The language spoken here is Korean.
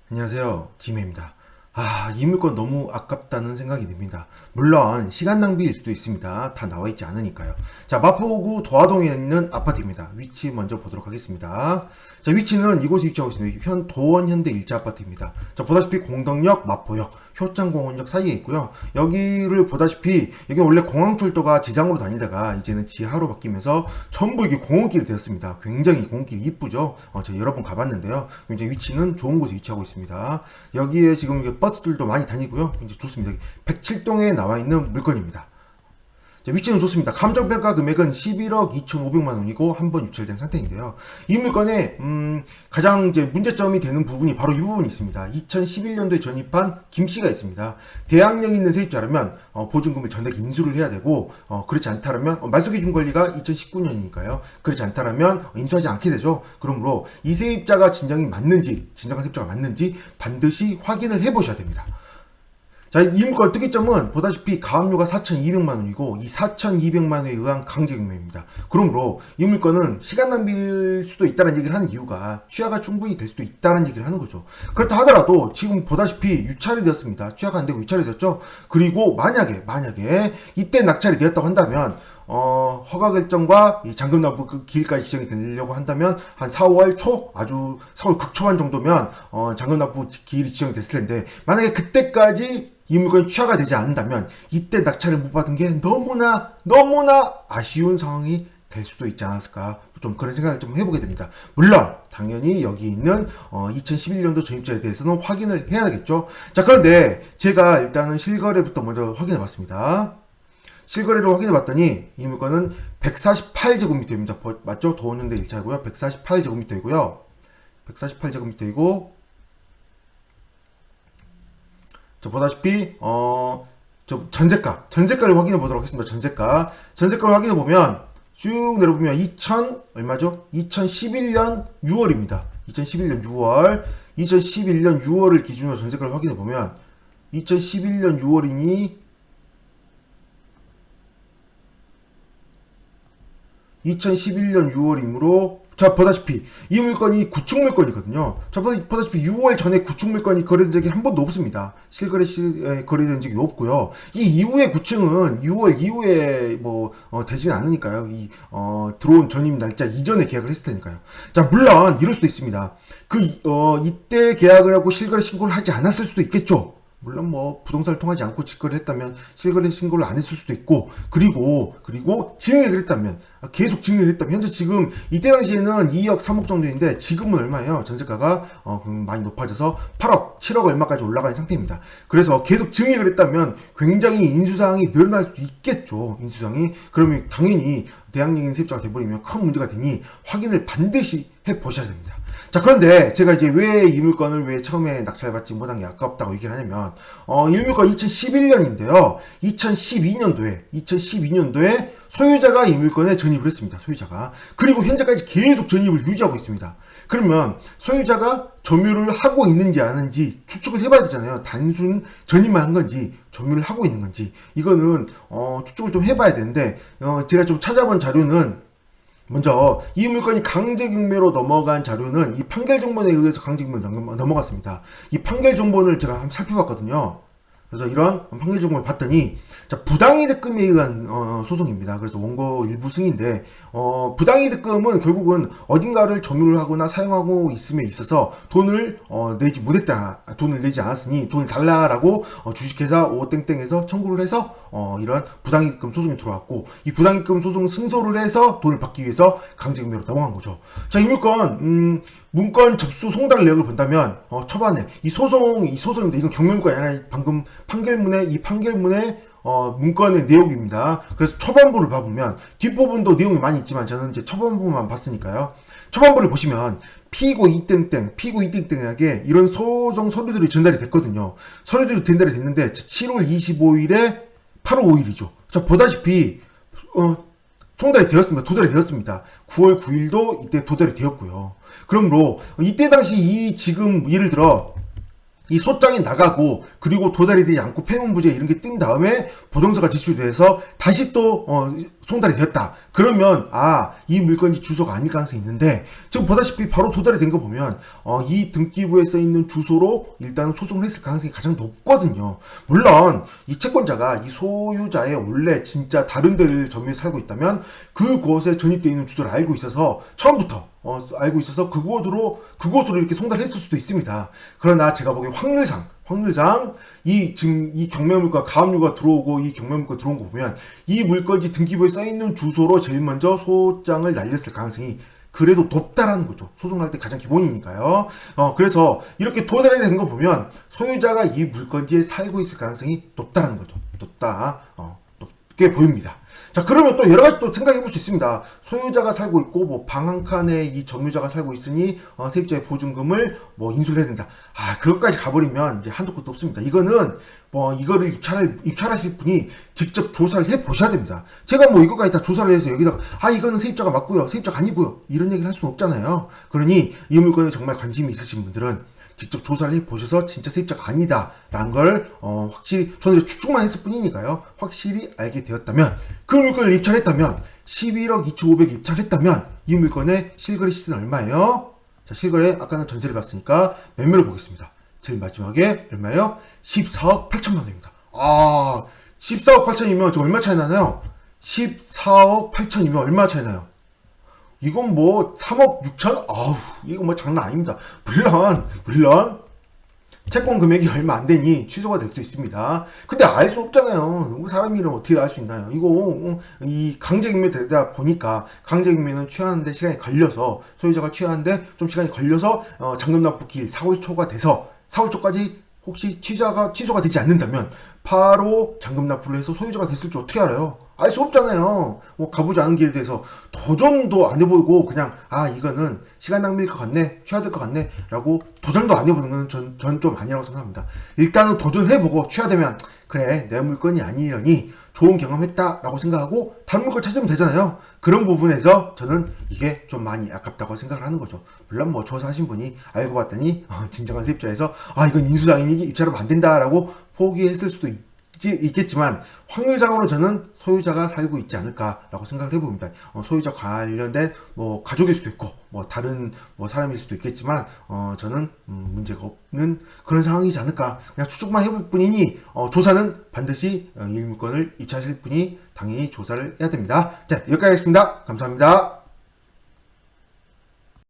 안녕하세요. 지메입니다. 이 물건 너무 아깝다는 생각이 듭니다. 물론 시간 낭비일 수도 있습니다. 다 나와 있지 않으니까요. 자, 마포구 도화동에 있는 아파트입니다. 위치 먼저 보도록 하겠습니다. 자, 위치는 이곳에 위치하고 있습니다. 도원 현대 일자 아파트입니다. 자, 보다시피 공덕역, 마포역, 효창공원역 사이에 있고요. 여기를 보다시피 여기 원래 공항철도가 지상으로 다니다가 이제는 지하로 바뀌면서 전부 이게 공원길이 되었습니다. 굉장히 공원길이 이쁘죠. 제가 여러 번 가봤는데요. 굉장히 위치는 좋은 곳에 위치하고 있습니다. 여기에 지금 버스들도 많이 다니고요. 굉장히 좋습니다. 107동에 나와 있는 물건입니다. 위치는 좋습니다. 감정평가 금액은 11억 2,500만 원이고 한 번 유찰된 상태인데요. 이 물건의 가장 이제 문제점이 되는 부분이 바로 이 부분이 있습니다. 2011년도에 전입한 김씨가 있습니다. 대학력 있는 세입자라면 보증금을 전액 인수를 해야 되고 그렇지 않다면 말소기준 권리가 2019년이니까요. 그렇지 않다면 인수하지 않게 되죠. 그러므로 이 세입자가 진정한 세입자가 맞는지 반드시 확인을 해보셔야 됩니다. 자, 이 물건 특이점은 보다시피 가압류가 4,200만 원이고 이 4,200만 원에 의한 강제경매입니다. 그러므로 이 물건은 시간 낭비일 수도 있다는 얘기를 하는 이유가 취하가 충분히 될 수도 있다는 얘기를 하는 거죠. 그렇다 하더라도 지금 보다시피 유찰이 되었습니다. 취하가 안 되고 유찰이 되었죠. 그리고 만약에 이때 낙찰이 되었다고 한다면 허가 결정과 이 잔금 납부 그 기일까지 지정이 되려고 한다면 한 4월 초, 아주 4월 극초반 정도면 잔금 납부 기일이 지정이 됐을 텐데, 만약에 그때까지 이 물건이 취하가 되지 않는다면 이때 낙찰을 못 받은 게 너무나 아쉬운 상황이 될 수도 있지 않았을까, 좀 그런 생각을 좀 해보게 됩니다. 물론 당연히 여기 있는 2011년도 전입자에 대해서는 확인을 해야 되겠죠. 자, 그런데 제가 일단은 실거래부터 먼저 확인해 봤습니다. 실거래로 확인해 봤더니 이 물건은 148제곱미터입니다. 맞죠? 도원현대 1차고요. 148제곱미터이고요. 148제곱미터이고, 자, 보다시피 전세가를 확인해 보도록 하겠습니다. 전세가를 확인해 보면 쭉 내려보면 얼마죠? 2011년 6월입니다. 2011년 6월을 기준으로 전세가를 확인해 보면 2011년 6월이니 2011년 6월이므로, 자, 보다시피 이 물건이 구축 물건이거든요. 자, 보다시피 6월 전에 구축 물건이 거래된 적이 한 번도 없습니다. 실거래 시에 거래된 적이 없고요. 이 이후의 구축은 6월 이후에 되진 않으니까요. 들어온 전입 날짜 이전에 계약을 했을 테니까요. 자, 물론 이럴 수도 있습니다. 이때 계약을 하고 실거래 신고를 하지 않았을 수도 있겠죠. 물론 부동산을 통하지 않고 직거래를 했다면 실거래 신고를 안 했을 수도 있고, 그리고 증액을 했다면, 계속 증액을 했다면, 현재 지금 이때 당시에는 2억 3억 정도인데 지금은 얼마예요? 전세가가 많이 높아져서 8억 7억 얼마까지 올라가는 상태입니다. 그래서 계속 증액을 했다면 굉장히 인수사항이 늘어날 수도 있겠죠. 인수사항이. 그러면 당연히 대항력인 세입자가 돼버리면 큰 문제가 되니 확인을 반드시 해보셔야 됩니다. 자, 그런데 제가 이제 왜 이 물건을 왜 처음에 낙찰받지 못한 게 아깝다고 얘기를 하냐면, 이 물건 2011년인데요. 2012년도에 소유자가 이 물건에 전입을 했습니다. 소유자가. 그리고 현재까지 계속 전입을 유지하고 있습니다. 그러면 소유자가 점유를 하고 있는지 아닌지 추측을 해봐야 되잖아요. 단순 전입만 한 건지 점유를 하고 있는 건지, 이거는 추측을 좀 해봐야 되는데, 제가 좀 찾아본 자료는, 먼저 이 물건이 강제경매로 넘어간 자료는 이 판결정본에 의해서 강제경매로 넘어갔습니다. 이 판결정본을 제가 한번 살펴봤거든요. 그래서 이런 판결정본을 봤더니, 자, 부당이득금에 의한 소송입니다. 그래서 원고 일부 승인데, 부당이득금은 결국은 어딘가를 점유를 하거나 사용하고 있음에 있어서 돈을 내지 않았으니 돈을 달라라고 주식회사 오땡땡에서 청구를 해서 이런 부당이득금 소송이 들어왔고, 이 부당이득금 소송 승소를 해서 돈을 받기 위해서 강제경매로 넘어간 거죠. 자, 이 문건 접수 송달 내역을 본다면 초반에 이 소송인데, 이건 경매문건이 아니라 방금 판결문의 문건의 내용입니다. 그래서 초반부를 봐보면 뒷부분도 내용이 많이 있지만 저는 이제 초반부만 봤으니까요. 초반부를 보시면 피고 이땡땡에게 이런 소송 서류들이 전달이 됐거든요. 서류들이 전달이 됐는데 7월 25일에 8월 5일이죠. 자, 보다시피 도달이 되었습니다. 9월 9일도 이때 도달이 되었고요. 그러므로 이때 당시 지금 예를 들어 이 소장이 나가고 그리고 도달이 되지 않고 폐문부재 이런 게 뜬 다음에 보정서가 제출돼서 다시 또 송달이 되었다. 그러면 이 물건이 주소가 아닐 가능성이 있는데 지금 보다시피 바로 도달이 된 거 보면 이 등기부에 써 있는 주소로 일단 소송을 했을 가능성이 가장 높거든요. 물론 이 채권자가 이 소유자의 원래 진짜 다른 데를 점유해서 살고 있다면 그곳에 전입되어 있는 주소를 알고 있어서 처음부터 알고 있어서 그곳으로 이렇게 송달했을 수도 있습니다. 그러나 제가 보기엔 확률상 지금 이 경매물가 가압류가 들어오고 이 경매물가 들어온 거 보면 이 물건지 등기부에 써 있는 주소로 제일 먼저 소장을 날렸을 가능성이 그래도 높다라는 거죠. 소송할 때 가장 기본이니까요. 그래서 이렇게 도달이 된 거 보면 소유자가 이 물건지에 살고 있을 가능성이 높다라는 거죠. 높게 보입니다. 자, 그러면 또 여러 가지 또 생각해 볼 수 있습니다. 소유자가 살고 있고, 뭐, 방 한 칸에 이 점유자가 살고 있으니, 세입자의 보증금을 뭐, 인수를 해야 된다. 그것까지 가버리면 이제 한도 끝도 없습니다. 이거는, 이거를 입찰하실 분이 직접 조사를 해 보셔야 됩니다. 제가 뭐, 이거까지 다 조사를 해서 여기다가, 이거는 세입자가 맞고요. 세입자가 아니고요. 이런 얘기를 할 수는 없잖아요. 그러니, 이 물건에 정말 관심이 있으신 분들은, 직접 조사를 해보셔서 진짜 세입자가 아니다라는 걸 확실히 저는 추측만 했을 뿐이니까요. 확실히 알게 되었다면 그 물건을 입찰했다면 11억 2,500 입찰했다면 이 물건의 실거래 시세는 얼마예요? 자, 실거래 아까는 전세를 봤으니까 매매를 보겠습니다. 제일 마지막에 얼마예요? 14억 8천만 원입니다. 14억 8천이면 저 얼마 차이 나나요? 14억 8천이면 얼마 차이 나요? 이건 뭐 3억 6천? 이거 뭐 장난 아닙니다. 물론 채권 금액이 얼마 안 되니 취소가 될 수도 있습니다. 근데 알 수 없잖아요. 사람 이름 어떻게 알 수 있나요? 이거 이 강제경매 되다 보니까 강제경매는 취하는데 시간이 걸려서 소유자가 취하는데 좀 시간이 걸려서 잔금 납부기일 4월 초가 돼서 4월 초까지 혹시 취소가 되지 않는다면 바로 잔금 납부를 해서 소유자가 됐을 줄 어떻게 알아요? 알 수 없잖아요. 뭐 가보지 않은 길에 대해서 도전도 안 해보고 그냥 이거는 시간 낭비일 것 같네, 취해야 될 것 같네 라고 도전도 안 해보는 건 전 좀 아니라고 생각합니다. 일단은 도전해보고 취하되면 그래 내 물건이 아니려니 좋은 경험했다 라고 생각하고 다른 물건 찾으면 되잖아요. 그런 부분에서 저는 이게 좀 많이 아깝다고 생각을 하는 거죠. 물론 뭐 조사하신 분이 알고 봤더니 진정한 세입자에서 이건 인수당연히 입찰하면 안 된다 라고 포기했을 수도 있겠지만 확률상으로 저는 소유자가 살고 있지 않을까라고 생각을 해봅니다. 소유자 관련된 뭐 가족일 수도 있고 뭐 다른 뭐 사람일 수도 있겠지만 저는 문제가 없는 그런 상황이지 않을까 그냥 추측만 해볼 뿐이니 조사는 반드시 이 물건을 입찰하실 분이 당연히 조사를 해야 됩니다. 자, 여기까지 하겠습니다. 감사합니다.